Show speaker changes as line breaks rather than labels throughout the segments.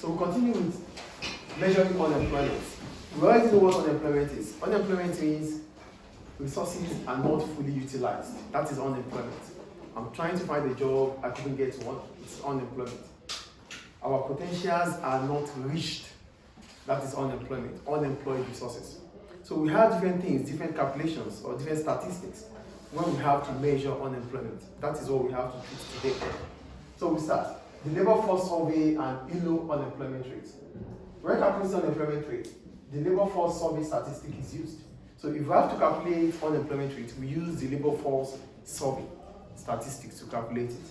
So we'll continue with measuring unemployment. We already know what unemployment is. Unemployment means resources are not fully utilized. That is unemployment. I'm trying to find a job, I couldn't get one. It's unemployment. Our potentials are not reached. That is unemployment, unemployed resources. So we have different things, different calculations or different statistics when we have to measure unemployment. That is what we have to treat today. So we start. The labor force survey and ILO unemployment rate. When calculating unemployment rate, the labor force survey statistic is used. So if we have to calculate unemployment rate, we use the labor force survey statistics to calculate it.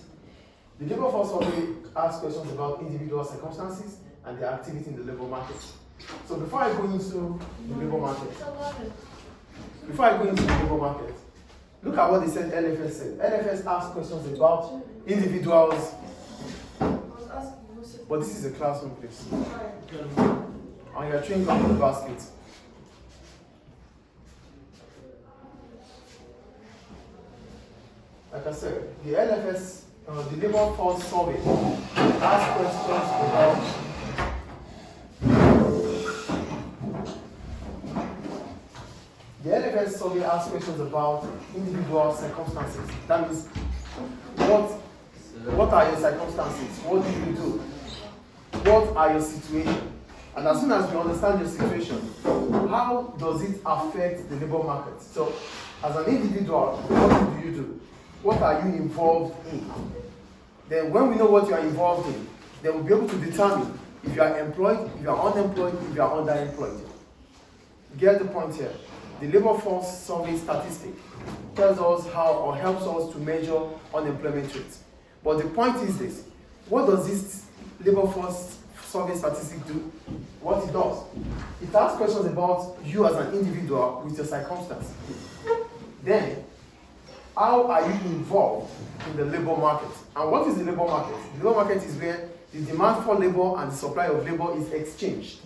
The labor force survey asks questions about individual circumstances and their activity in the labor market. So before I go into the labor market, look at what they said LFS said. LFS asked questions about individuals, but this is a classroom place. And you're chewing gum in the basket. Like I said, the LFS, the labor force survey, asked questions about survey asks questions about individual circumstances. That means, what are your circumstances? What do you do? What are your situation? And as soon as you understand your situation, how does it affect the labor market? So, as an individual, what do you do? What are you involved in? Then when we know what you are involved in, then we'll be able to determine if you are employed, if you are unemployed, if you are underemployed. Get the point here. The labor force survey statistic tells us how or helps us to measure unemployment rates. But the point is this: what does this labor force survey statistic do? What it does? It asks questions about you as an individual with your circumstance. Then, how are you involved in the labor market? And what is the labor market? The labor market is where the demand for labor and the supply of labor is exchanged.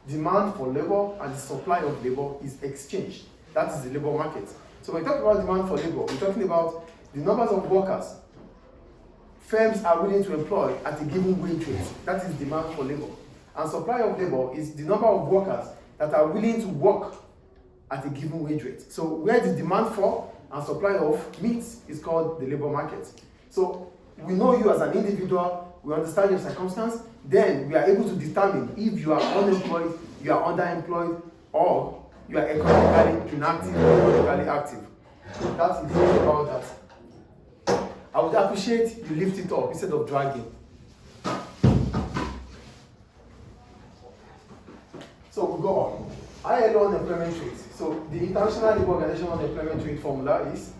Demand for labor and the supply of labor is exchanged. That is the labor market. So when we talk about demand for labor, we're talking about the numbers of workers firms are willing to employ at a given wage rate. That is demand for labor. And supply of labor is the number of workers that are willing to work at a given wage rate. So where the demand for and supply of meets is called the labor market. So we know you as an individual, we understand your circumstance, then we are able to determine if you are unemployed, you are underemployed, or you are economically inactive or economically active. That is about that. I would appreciate you lift it up instead of dragging. So we go on. ILO unemployment rate. So the International Labour Organization unemployment rate formula is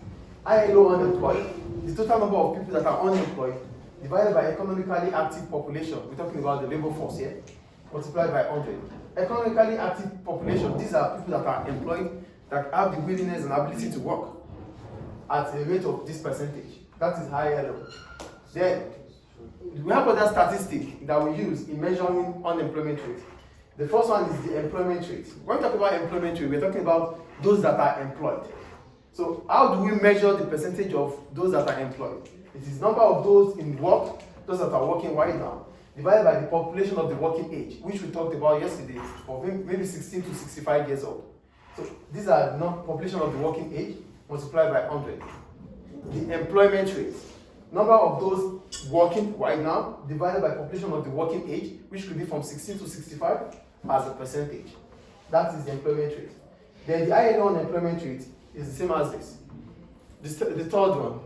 ILO unemployed, the total number of people that are unemployed, divided by economically active population. We're talking about the labor force here, multiplied by 100. Economically active population, these are people that are employed, that have the willingness and ability to work at a rate of this percentage. That is ILO. Then, we have other statistics that we use in measuring unemployment rate. The first one is the employment rate. When we talk about employment rate, we're talking about those that are employed. So how do we measure the percentage of those that are employed? It is number of those in work, those that are working right now, divided by the population of the working age, which we talked about yesterday, for maybe 16 to 65 years old. So these are the population of the working age multiplied by 100. The employment rate, number of those working right now, divided by population of the working age, which could be from 16 to 65 as a percentage. That is the employment rate. Then the ILO unemployment rate is the same as this. The third one,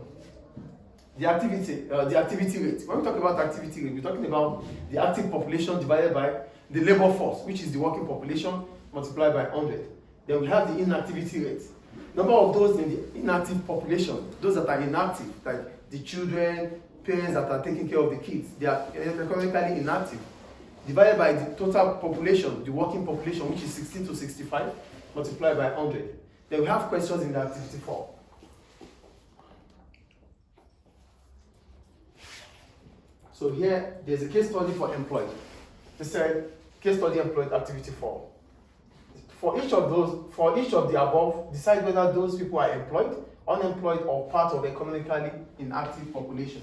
the activity rate. When we talk about activity rate, we're talking about the active population divided by the labor force, which is the working population multiplied by 100. Then we have the inactivity rate. Number of those in the inactive population, those that are inactive, like the children, parents that are taking care of the kids, they are economically inactive, divided by the total population, the working population, which is 16 to 65, multiplied by 100. Then we have questions in the activity form. So here, there's a case study for employed. They said, case study employed activity form. For each of the above, decide whether those people are employed, unemployed, or part of economically inactive population.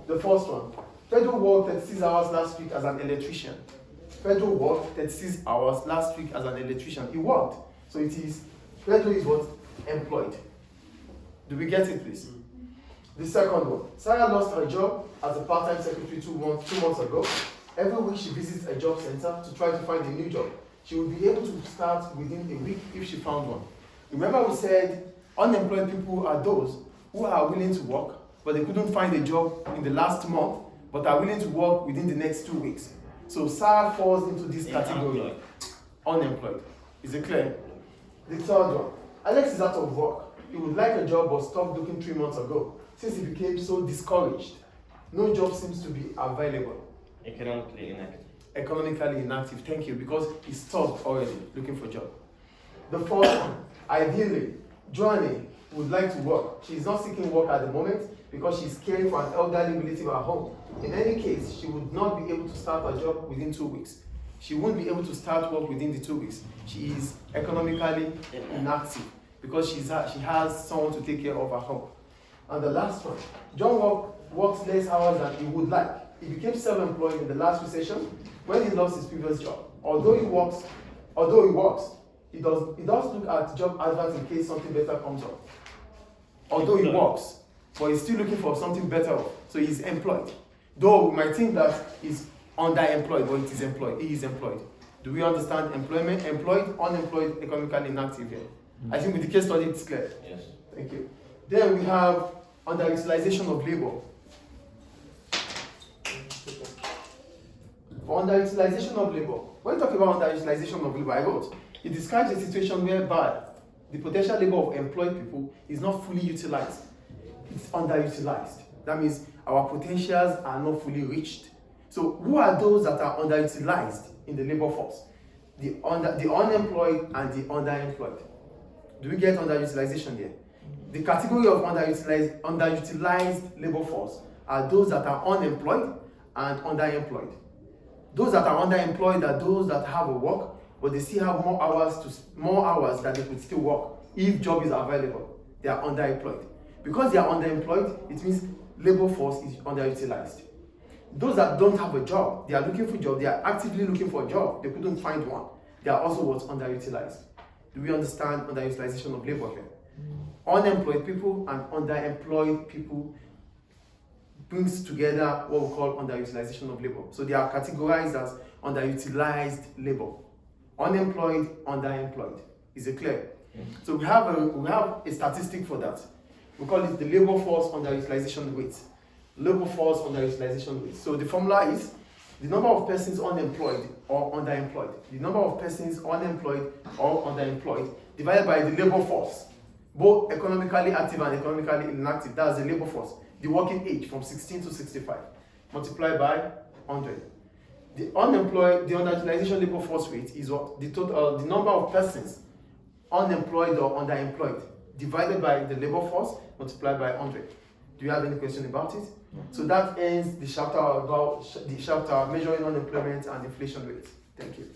The first one, Pedro worked 36 hours last week as an electrician. Pedro worked 36 hours last week as an electrician. He worked. So it is, Pedro is what? Employed. Do we get it, please? The second one. Sarah lost her job as a part-time secretary 2 months ago. Every week she visits a job center to try to find a new job. She will be able to start within a week if she found one. Remember we said unemployed people are those who are willing to work, but they couldn't find a job in the last month, but are willing to work within the next 2 weeks. So Sarah falls into this category. Unemployed. Is it clear? The third one. Alex is out of work. He would like a job but stopped looking 3 months ago since he became so discouraged. No job seems to be available.
Economically inactive.
Economically inactive, thank you, because he stopped already looking for a job. The fourth one. Ideally, Joanne would like to work. She is not seeking work at the moment because she is caring for an elderly relative at home. In any case, she would not be able to start a job within 2 weeks. She won't be able to start work within the 2 weeks. She is economically inactive because she has someone to take care of at home. And the last one, John works less hours than he would like. He became self-employed in the last recession when he lost his previous job. Although he works, he does look at job adverts in case something better comes up. Although he works, but he's still looking for something better, so he's employed. Though we might think that he's underemployed, but it is employed. He is employed. Do we understand employment? Employed, unemployed, economically inactive here. I think with the case study it's clear.
Yes.
Thank you. Then we have underutilization of labor. For underutilization of labor, when talking about underutilization of labor, I wrote, it describes a situation whereby the potential labor of employed people is not fully utilized. It's underutilized. That means our potentials are not fully reached. So who are those that are underutilized in the labor force? The unemployed and the underemployed. Do we get underutilization here? The category of underutilized labor force are those that are unemployed and underemployed. Those that are underemployed are those that have a work, but they still have more hours that they could still work if job is available. They are underemployed. Because they are underemployed, it means labor force is underutilized. Those that don't have a job, they are looking for a job, they are actively looking for a job, they couldn't find one. They are also what's underutilized. Do we understand underutilization of labor here? Unemployed people and underemployed people brings together what we call underutilization of labor. So they are categorized as underutilized labor. Unemployed, underemployed. Is it clear? So we have a statistic for that. We call it the labor force underutilization rate. Labor force underutilization rate. So the formula is the number of persons unemployed or underemployed. The number of persons unemployed or underemployed divided by the labor force. Both economically active and economically inactive. That's the labor force. The working age from 16 to 65. Multiplied by 100. The underutilization labor force rate is what? The number of persons unemployed or underemployed divided by the labor force multiplied by 100. Do you have any question about it? So that ends the chapter about the chapter measuring unemployment and inflation rates. Thank you.